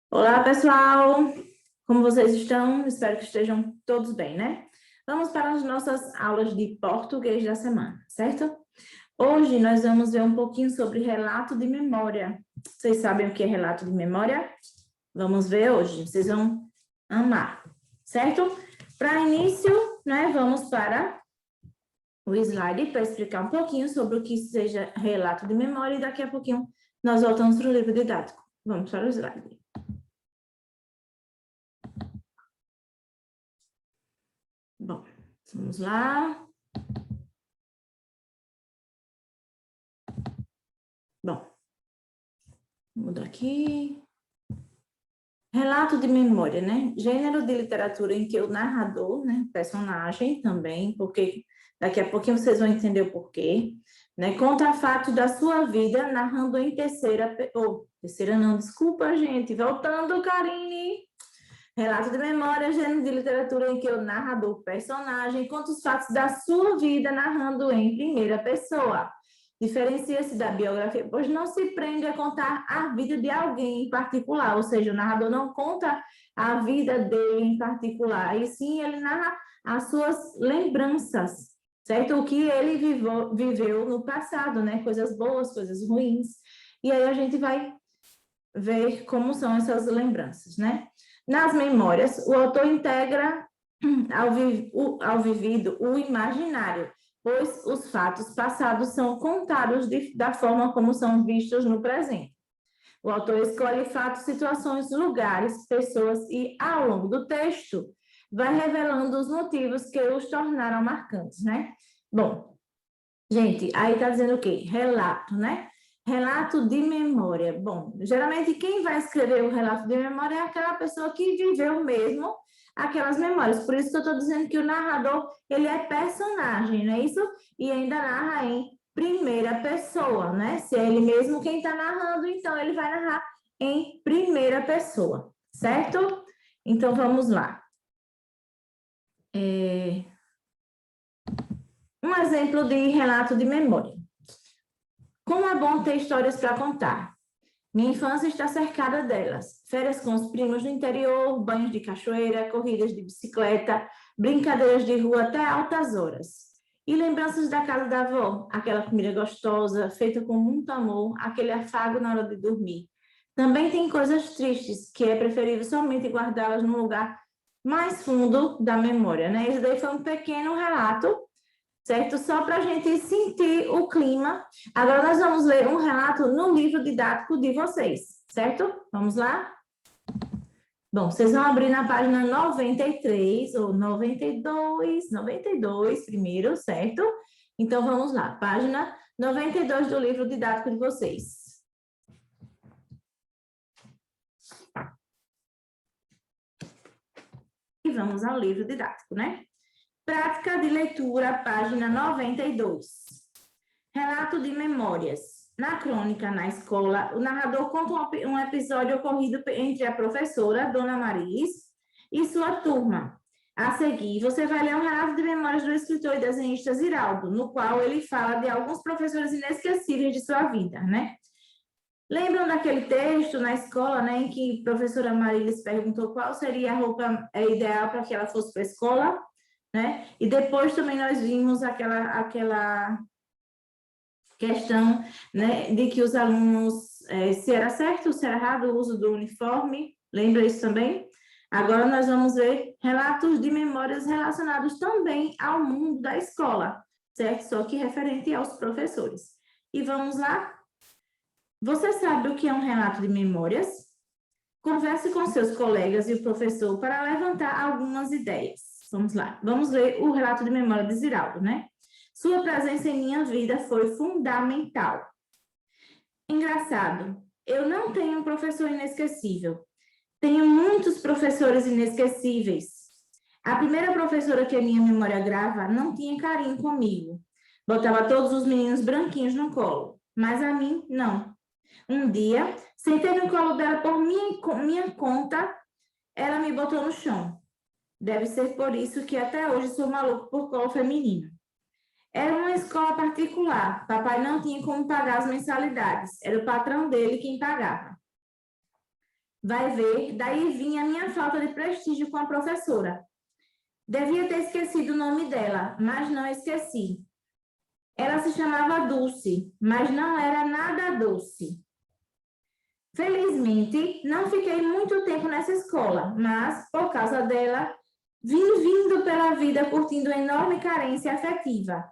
Olá, pessoal! Como vocês estão? Espero que estejam todos bem, né? Vamos para as nossas aulas de português da semana, certo? Hoje nós vamos ver um pouquinho sobre relato de memória. Vocês sabem o que é relato de memória? Vamos ver hoje, vocês vão amar, certo? Para início, né, vamos para o slide para explicar um pouquinho sobre o que seja relato de memória e daqui a pouquinho nós voltamos para o livro didático. Vamos para o slide. Bom, vamos lá. Bom, vou mudar aqui. Relato de memória, né? Gênero de literatura em que o narrador, né, personagem também, porque daqui a pouquinho vocês vão entender o porquê, né? Conta fatos da sua vida, narrando em terceira não, desculpa, gente. Voltando, Karine. Relato de memória, gênero de literatura em que o narrador, personagem, conta os fatos da sua vida, narrando em primeira pessoa. Diferencia-se da biografia, pois não se prende a contar a vida de alguém em particular, ou seja, o narrador não conta a vida dele em particular, e sim ele narra as suas lembranças, certo? O que ele viveu no passado, né? Coisas boas, coisas ruins. E aí a gente vai ver como são essas lembranças, né? Nas memórias, o autor integra ao vivido o imaginário, pois os fatos passados são contados da forma como são vistos no presente. O autor escolhe fatos, situações, lugares, pessoas e, ao longo do texto, vai revelando os motivos que os tornaram marcantes, né? Bom, gente, aí está dizendo o quê? Relato, né? Relato de memória. Bom, geralmente quem vai escrever o relato de memória é aquela pessoa que viveu mesmo aquelas memórias. Por isso que eu estou dizendo que o narrador, ele é personagem, não é isso? E ainda narra em primeira pessoa, né? Se é ele mesmo quem está narrando, então ele vai narrar em primeira pessoa, certo? Então, vamos lá. Um exemplo de relato de memória. Como é bom ter histórias para contar. Minha infância está cercada delas. Férias com os primos no interior, banhos de cachoeira, corridas de bicicleta, brincadeiras de rua até altas horas. E lembranças da casa da avó, aquela comida gostosa, feita com muito amor, aquele afago na hora de dormir. Também tem coisas tristes, que é preferível somente guardá-las num lugar mais fundo da memória, né? Esse daí foi um pequeno relato, certo? Só para a gente sentir o clima. Agora nós vamos ler um relato no livro didático de vocês, certo? Vamos lá? Bom, vocês vão abrir na página 93 ou 92 primeiro, certo? Então vamos lá, página 92 do livro didático de vocês. E vamos ao livro didático, né? Prática de leitura, página 92. Relato de memórias. Na crônica na escola, o narrador conta um episódio ocorrido entre a professora, Dona Marilis, e sua turma. A seguir, você vai ler um relato de memórias do escritor e desenhista Ziraldo, no qual ele fala de alguns professores inesquecíveis de sua vida, né? Lembram daquele texto na escola, né, em que a professora Marilis perguntou qual seria a roupa ideal para que ela fosse para a escola, né? E depois também nós vimos aquela questão, né, de que os alunos, se era certo ou se era errado o uso do uniforme, lembra isso também? Agora nós vamos ver relatos de memórias relacionados também ao mundo da escola, certo? Só que referente aos professores. E vamos lá? Você sabe o que é um relato de memórias? Converse com seus colegas e o professor para levantar algumas ideias. Vamos lá, vamos ler o relato de memória de Ziraldo, né? Sua presença em minha vida foi fundamental. Engraçado, eu não tenho um professor inesquecível. Tenho muitos professores inesquecíveis. A primeira professora que a minha memória grava não tinha carinho comigo. Botava todos os meninos branquinhos no colo, mas a mim, não. Um dia, sentei no colo dela por minha conta, ela me botou no chão. Deve ser por isso que até hoje sou maluco por colo feminino. Era uma escola particular. Papai não tinha como pagar as mensalidades. Era o patrão dele quem pagava. Vai ver, daí vinha a minha falta de prestígio com a professora. Devia ter esquecido o nome dela, mas não esqueci. Ela se chamava Dulce, mas não era nada doce. Felizmente, não fiquei muito tempo nessa escola, mas, por causa dela, vim vindo pela vida curtindo enorme carência afetiva,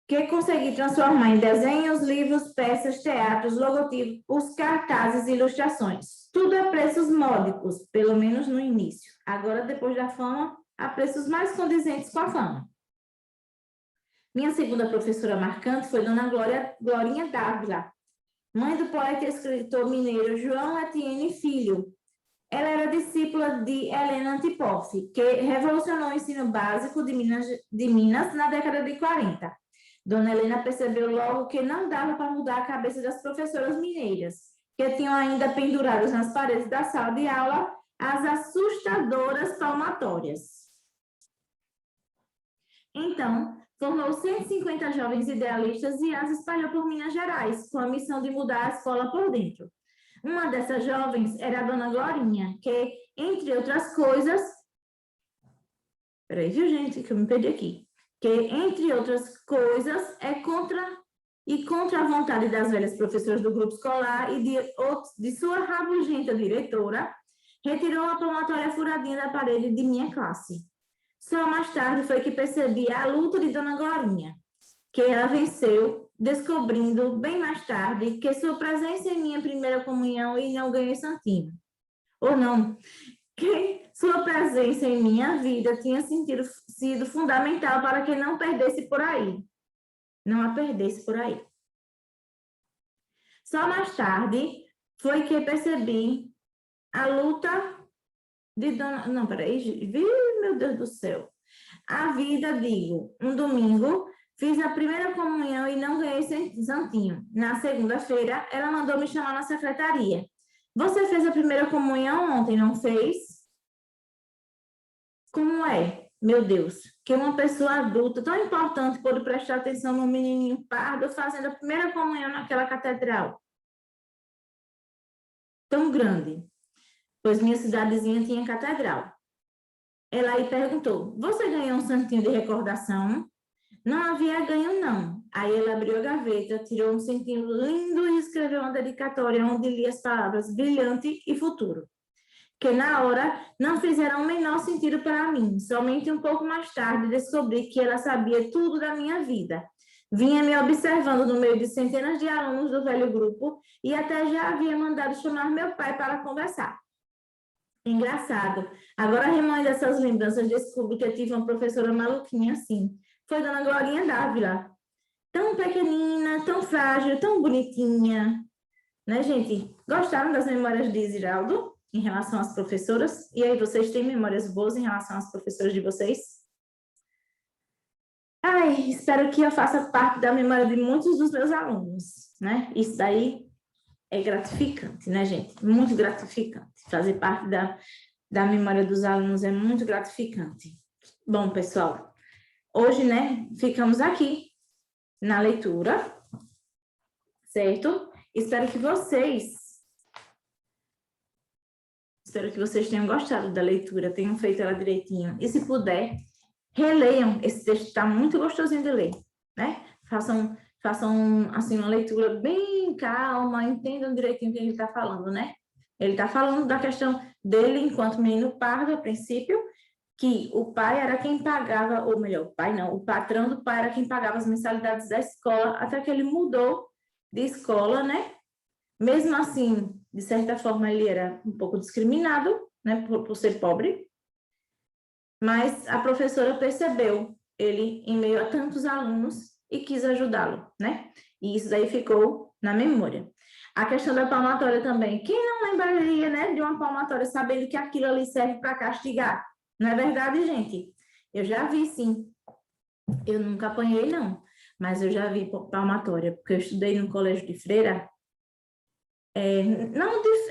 que consegui transformar em desenhos, livros, peças, teatros, logotipos, cartazes e ilustrações. Tudo a preços módicos, pelo menos no início. Agora, depois da fama, a preços mais condizentes com a fama. Minha segunda professora marcante foi Dona Glorinha Dávila, mãe do poeta e escritor mineiro João Etienne Filho. Ela era discípula de Helena Antipoff, que revolucionou o ensino básico de Minas na década de 40. Dona Helena percebeu logo que não dava para mudar a cabeça das professoras mineiras, que tinham ainda penduradas nas paredes da sala de aula as assustadoras palmatórias. Então, formou 150 jovens idealistas e as espalhou por Minas Gerais, com a missão de mudar a escola por dentro. Uma dessas jovens era a Dona Glorinha, que, entre outras coisas... Peraí, viu, gente, que eu me perdi aqui. Que, entre outras coisas, é contra a vontade das velhas professoras do grupo escolar e de sua rabugenta diretora, retirou a palmatória furadinha da parede de minha classe. Só mais tarde foi que percebi a luta de Dona Glorinha, que ela venceu, descobrindo bem mais tarde que sua presença em minha primeira comunhão e não ganhei santinho. Ou não, que sua presença em minha vida tinha sido fundamental para que não perdesse por aí. Não a perdesse por aí. Só mais tarde foi que percebi a luta de Dona... Não, peraí, meu Deus do céu. A vida, digo, um domingo, fiz a primeira comunhão e não ganhei santinho. Na segunda-feira, ela mandou me chamar na secretaria. Você fez a primeira comunhão ontem, não fez? Como é, meu Deus, que uma pessoa adulta tão importante pode prestar atenção no menininho pardo fazendo a primeira comunhão naquela catedral? Tão grande. Pois minha cidadezinha tinha catedral. Ela aí perguntou, você ganhou um santinho de recordação? Não havia ganho, não. Aí ela abriu a gaveta, tirou um santinho lindo e escreveu uma dedicatória onde lia as palavras brilhante e futuro, que na hora não fizeram o menor sentido para mim. Somente um pouco mais tarde descobri que ela sabia tudo da minha vida. Vinha me observando no meio de centenas de alunos do velho grupo e até já havia mandado chamar meu pai para conversar. Engraçado. Agora, remoendo essas lembranças, descubro que eu tive uma professora maluquinha assim. Foi Dona Glorinha Dávila. Tão pequenina, tão frágil, tão bonitinha. Né, gente? Gostaram das memórias de Ziraldo em relação às professoras? E aí, vocês têm memórias boas em relação às professoras de vocês? Ai, espero que eu faça parte da memória de muitos dos meus alunos, né? Isso daí é gratificante, né, gente? Muito gratificante. Fazer parte da memória dos alunos é muito gratificante. Bom, pessoal, hoje, né, ficamos aqui na leitura, certo? Espero que vocês tenham gostado da leitura, tenham feito ela direitinho. E se puder, releiam. Esse texto está muito gostosinho de ler, né? Façam assim, uma leitura bem calma, entendam direitinho o que ele está falando, né? Ele está falando da questão dele enquanto menino pardo, a princípio, que o pai era quem pagava, ou melhor, o pai não, o patrão do pai era quem pagava as mensalidades da escola, até que ele mudou de escola, né? Mesmo assim, de certa forma, ele era um pouco discriminado, né, por ser pobre, mas a professora percebeu ele em meio a tantos alunos e quis ajudá-lo, né? E isso daí ficou na memória. A questão da palmatória também. Quem não lembraria, né, de uma palmatória sabendo que aquilo ali serve para castigar? Não é verdade, gente? Eu já vi, sim. Eu nunca apanhei, não. Mas eu já vi palmatória, porque eu estudei no colégio de freira.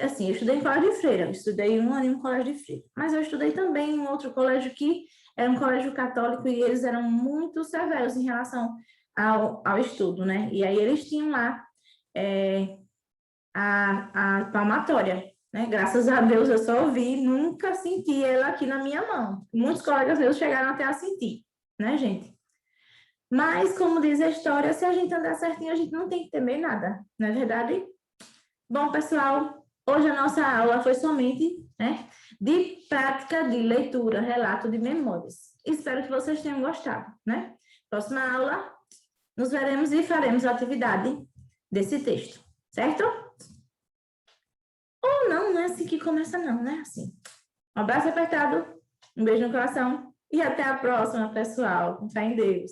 Assim, eu estudei em colégio de freira. Eu estudei um ano em um colégio de freira. Mas eu estudei também em outro colégio que era um colégio católico e eles eram muito severos em relação ao estudo, né? E aí eles tinham lá a palmatória, né? Graças a Deus eu só ouvi, nunca senti ela aqui na minha mão. Muitos colegas meus chegaram até a sentir, né, gente? Mas, como diz a história, se a gente andar certinho, a gente não tem que temer nada, não é verdade? Bom, pessoal, hoje a nossa aula foi somente, né, de prática de leitura, relato de memórias. Espero que vocês tenham gostado, né? Próxima aula, nos veremos e faremos a atividade desse texto, certo? Ou não, não é assim que começa não, né? Assim. Um abraço apertado, um beijo no coração e até a próxima, pessoal. Com fé em Deus.